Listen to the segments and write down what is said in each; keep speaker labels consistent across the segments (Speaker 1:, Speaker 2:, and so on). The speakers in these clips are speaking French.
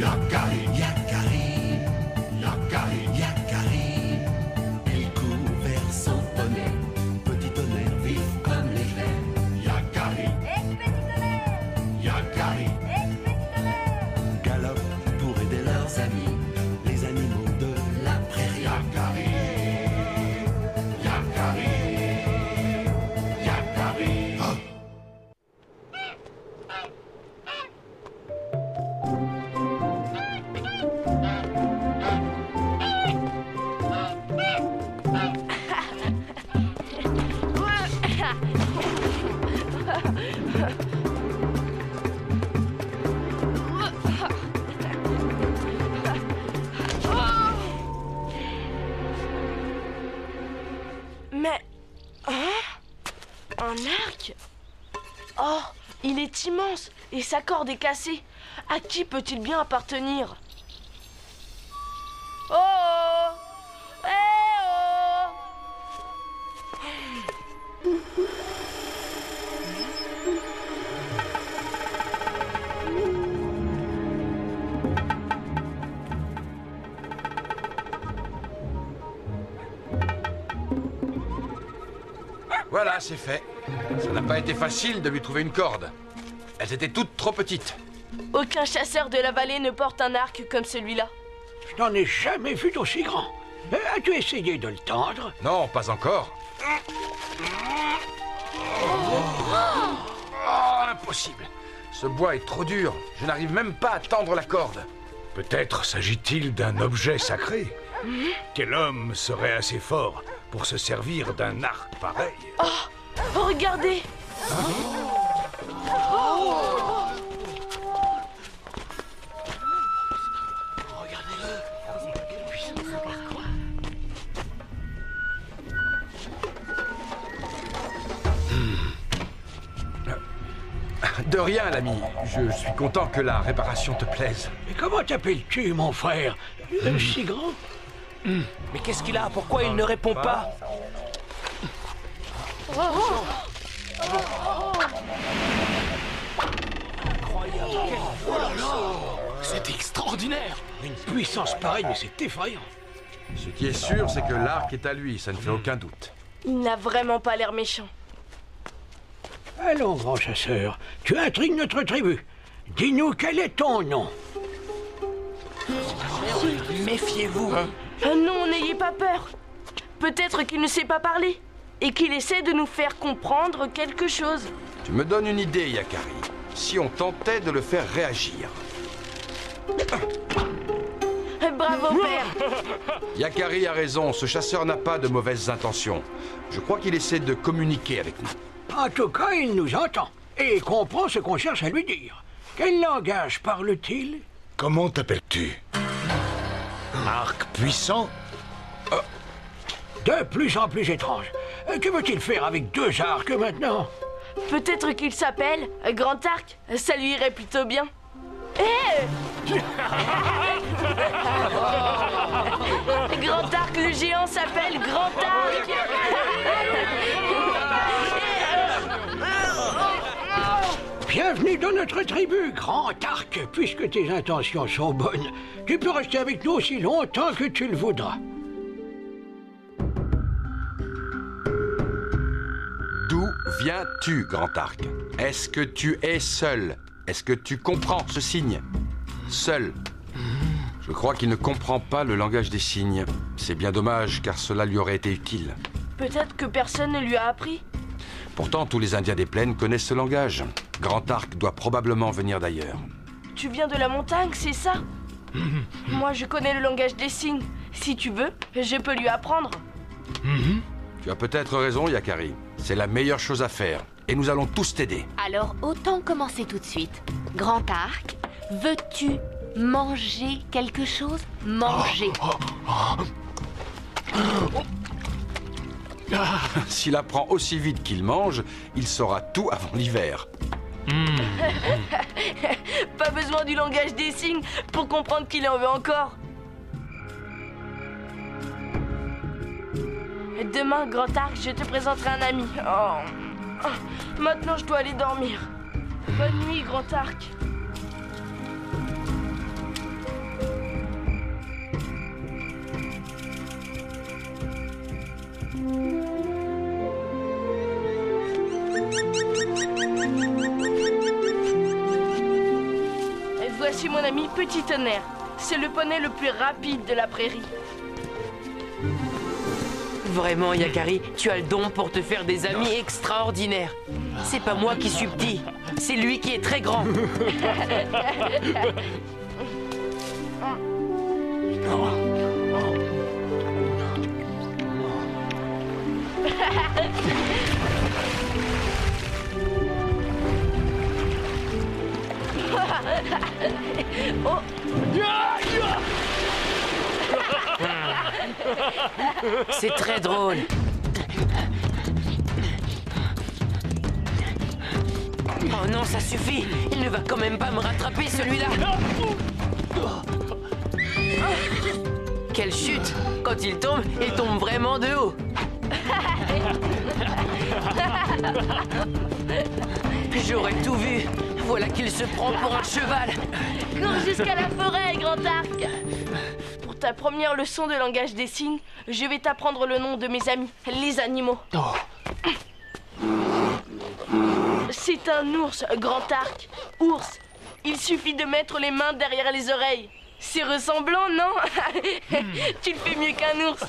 Speaker 1: Yakari, Yakari, Yakari, Yakari. Il court vers son poney, petit tonnerre vif comme l'éclair. Yakari,
Speaker 2: Petit tonnerre,
Speaker 1: Yakari,
Speaker 2: petit tonnerre.
Speaker 1: galope pour aider leurs amis, les animaux de la prairie. Yakari, Yakari, Yakari. Oh.
Speaker 3: Mais... Hein? Un arc? Oh, il est immense et sa corde est cassée. À qui peut-il bien appartenir? Oh! Eh oh!
Speaker 4: Voilà, c'est fait. Ça n'a pas été facile de lui trouver une corde. Elles étaient toutes trop petites.
Speaker 3: Aucun chasseur de la vallée ne porte un arc comme celui-là.
Speaker 5: Je n'en ai jamais vu d'aussi grand. As-tu essayé de le tendre?
Speaker 4: Non, pas encore. Oh, impossible. Ce bois est trop dur. Je n'arrive même pas à tendre la corde.
Speaker 6: Peut-être s'agit-il d'un objet sacré. Quel homme serait assez fort pour se servir d'un arc pareil?
Speaker 3: Oh, regardez!
Speaker 4: De rien, l'ami. Je suis content que la réparation te plaise.
Speaker 5: Mais comment t'appelles-tu, mon frère? Si grand?
Speaker 7: Mais qu'est-ce qu'il a? Pourquoi il ne répond pas?
Speaker 5: C'est extraordinaire! Une puissance pareille, mais c'est effrayant.
Speaker 4: Ce qui est sûr, c'est que l'arc est à lui, ça ne fait aucun doute.
Speaker 3: Il n'a vraiment pas l'air méchant.
Speaker 5: Allons, grand chasseur, tu intrigues notre tribu. Dis-nous quel est ton nom?
Speaker 7: Méfiez-vous.
Speaker 3: Non, n'ayez pas peur. Peut-être qu'il ne sait pas parler et qu'il essaie de nous faire comprendre quelque chose.
Speaker 4: Tu me donnes une idée, Yakari. Si on tentait de le faire réagir.
Speaker 3: Bravo, père.
Speaker 4: Yakari a raison, ce chasseur n'a pas de mauvaises intentions. Je crois qu'il essaie de communiquer avec nous.
Speaker 5: En tout cas, il nous entend et comprend ce qu'on cherche à lui dire. Quel langage parle-t-il?
Speaker 6: Comment t'appelles-tu? Arc puissant?
Speaker 5: De plus en plus étrange. Que veut-il faire avec deux arcs maintenant?
Speaker 3: Peut-être qu'il s'appelle Grand Arc. Ça lui irait plutôt bien. Hé! Grand Arc, le géant s'appelle Grand Arc.
Speaker 5: Bienvenue dans notre tribu, Grand Arc. Puisque tes intentions sont bonnes, tu peux rester avec nous aussi longtemps que tu le voudras.
Speaker 4: D'où viens-tu, Grand Arc? Est-ce que tu es seul? Est-ce que tu comprends ce signe? Seul. Je crois qu'il ne comprend pas le langage des signes. C'est bien dommage, car cela lui aurait été utile.
Speaker 3: Peut-être que personne ne lui a appris.
Speaker 4: Pourtant, tous les Indiens des plaines connaissent ce langage. Grand Arc doit probablement venir d'ailleurs.
Speaker 3: Tu viens de la montagne, c'est ça? Moi, je connais le langage des signes. Si tu veux, je peux lui apprendre.
Speaker 4: Tu as peut-être raison, Yakari. C'est la meilleure chose à faire. Et nous allons tous t'aider.
Speaker 8: Alors, autant commencer tout de suite. Grand Arc, veux-tu manger quelque chose? Manger.
Speaker 4: S'il apprend aussi vite qu'il mange, il saura tout avant l'hiver.
Speaker 3: Pas besoin du langage des signes pour comprendre qu'il en veut encore. Demain, Grand Arc, je te présenterai un ami. Oh. Maintenant, je dois aller dormir. Bonne nuit, Grand Arc. Voici mon ami Petit Tonnerre. C'est le poney le plus rapide de la prairie.
Speaker 9: Vraiment, Yakari, tu as le don pour te faire des amis extraordinaires. C'est pas moi qui suis petit, c'est lui qui est très grand.
Speaker 3: Oh.
Speaker 9: C'est très drôle. Oh non, ça suffit. Il ne va quand même pas me rattraper, celui-là. Quelle chute! Quand il tombe vraiment de haut. J'aurais tout vu. Voilà qu'il se prend pour un cheval.
Speaker 3: Cours jusqu'à la forêt, Grand Arc. Pour ta première leçon de langage des signes, je vais t'apprendre le nom de mes amis, les animaux. C'est un ours, Grand Arc. Ours. Il suffit de mettre les mains derrière les oreilles. C'est ressemblant, non? Tu le fais mieux qu'un ours.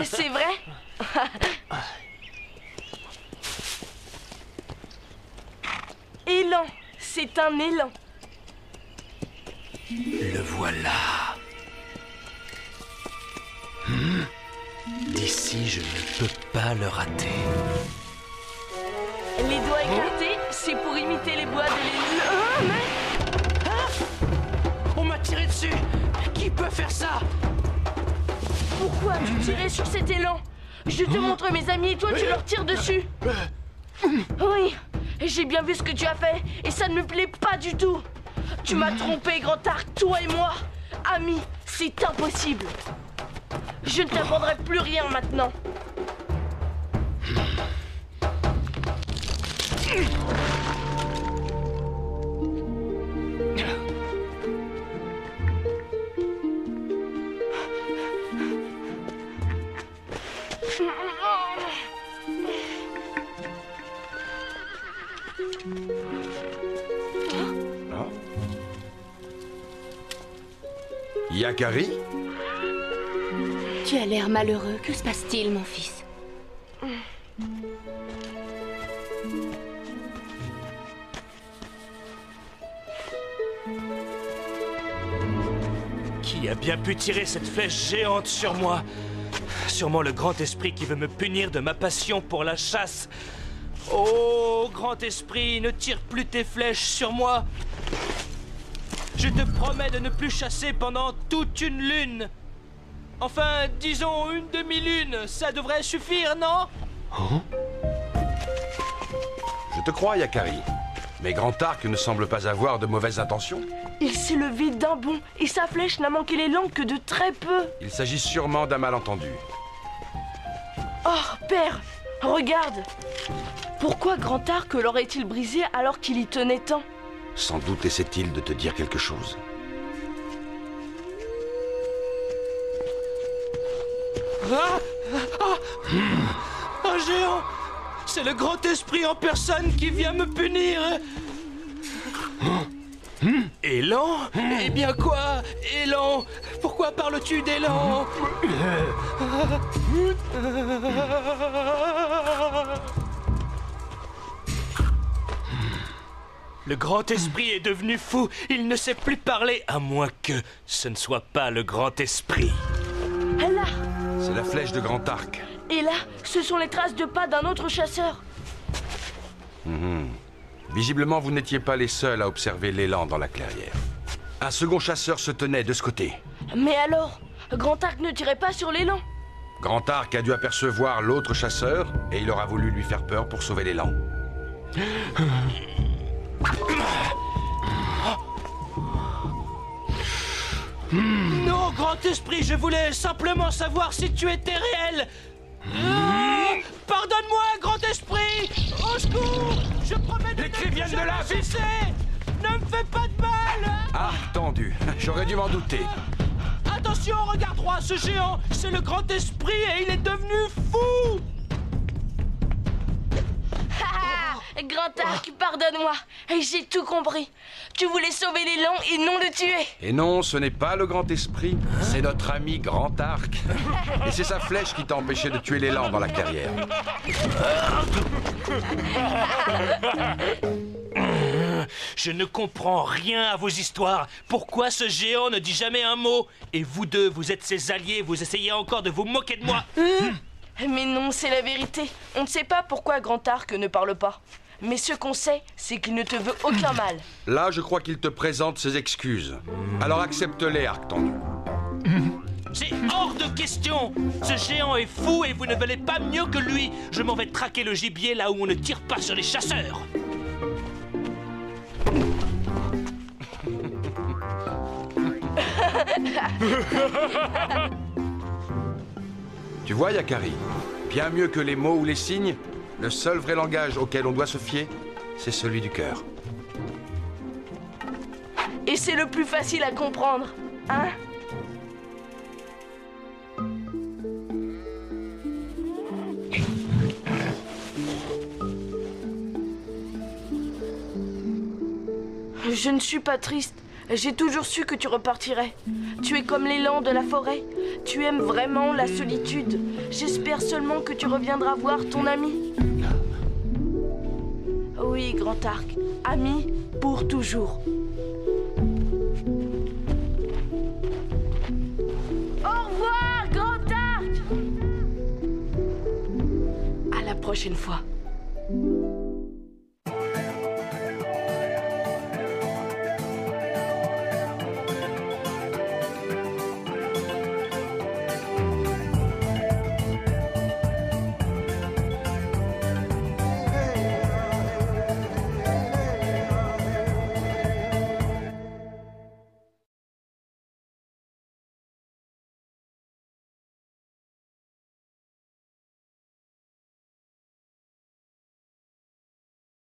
Speaker 3: C'est vrai? Élan. C'est un élan.
Speaker 7: Le voilà. D'ici, je ne peux pas le rater.
Speaker 3: Les doigts écartés, c'est pour imiter les bois de l'élan.
Speaker 9: On m'a tiré dessus. Qui peut faire ça?
Speaker 3: Pourquoi tu tirais sur cet élan? Je te montre mes amis et toi tu leur tires dessus. Oui, j'ai bien vu ce que tu as fait et ça ne me plaît pas du tout. Tu m'as trompé, Grand Arc, toi et moi. Amis, c'est impossible. Je ne t'apprendrai plus rien maintenant.
Speaker 4: Yakari?
Speaker 8: Tu as l'air malheureux. Que se passe-t-il, mon fils?
Speaker 7: Qui a bien pu tirer cette flèche géante sur moi? Sûrement le grand esprit qui veut me punir de ma passion pour la chasse. Oh, grand esprit, ne tire plus tes flèches sur moi. Je te promets de ne plus chasser pendant toute une lune. Enfin, disons une demi-lune, ça devrait suffire, non?
Speaker 4: Je te crois, Yakari. Mais Grand Arc ne semble pas avoir de mauvaises intentions.
Speaker 3: Il s'est levé d'un bond et sa flèche n'a manqué l'élan que de très peu.
Speaker 4: Il s'agit sûrement d'un malentendu.
Speaker 3: Oh, père, regarde. Pourquoi Grand Arc l'aurait-il brisé alors qu'il y tenait tant?
Speaker 4: Sans doute essaie-t-il de te dire quelque chose.
Speaker 7: Un géant! C'est le grand esprit en personne qui vient me punir. Élan? Eh bien quoi? Élan? Pourquoi parles-tu d'élan? Le grand esprit est devenu fou. Il ne sait plus parler, à moins que ce ne soit pas le grand esprit.
Speaker 3: Là.
Speaker 4: C'est la flèche de Grand Arc.
Speaker 3: Et là, ce sont les traces de pas d'un autre chasseur.
Speaker 4: Visiblement, vous n'étiez pas les seuls à observer l'élan dans la clairière. Un second chasseur se tenait de ce côté.
Speaker 3: Mais alors, Grand Arc ne tirait pas sur l'élan?
Speaker 4: Grand Arc a dû apercevoir l'autre chasseur et il aura voulu lui faire peur pour sauver l'élan.
Speaker 7: Non, grand esprit, je voulais simplement savoir si tu étais réel. Pardonne-moi, grand esprit. Au secours. Je promets de
Speaker 6: Les cris viennent de là, vite.
Speaker 7: Ne me fais pas de mal.
Speaker 4: Ah, tendu. J'aurais dû m'en douter.
Speaker 7: Attends. Attention, regarde droit, ce géant, c'est le grand esprit et il est devenu fou.
Speaker 3: Grand Arc, pardonne-moi. J'ai tout compris. Tu voulais sauver l'élan et non le tuer.
Speaker 4: Et non, ce n'est pas le grand esprit, c'est notre ami Grand Arc. Et c'est sa flèche qui t'a empêché de tuer l'élan dans la clairière.
Speaker 7: Je ne comprends rien à vos histoires. Pourquoi ce géant ne dit jamais un mot? Et vous deux, vous êtes ses alliés, vous essayez encore de vous moquer de moi.
Speaker 3: Mais non, c'est la vérité. On ne sait pas pourquoi Grand Arc ne parle pas. Mais ce qu'on sait, c'est qu'il ne te veut aucun mal.
Speaker 4: Là, je crois qu'il te présente ses excuses. Alors accepte-les, Arc tendu.
Speaker 7: C'est hors de question. Ce géant est fou et vous ne valez pas mieux que lui. Je m'en vais traquer le gibier là où on ne tire pas sur les chasseurs.
Speaker 4: Tu vois, Yakari, bien mieux que les mots ou les signes, le seul vrai langage auquel on doit se fier, c'est celui du cœur.
Speaker 3: Et c'est le plus facile à comprendre, hein? Je ne suis pas triste. J'ai toujours su que tu repartirais. Tu es comme l'élan de la forêt. Tu aimes vraiment la solitude. J'espère seulement que tu reviendras voir ton ami. Oui, Grand Arc. Ami pour toujours. Au revoir, Grand Arc! À la prochaine fois.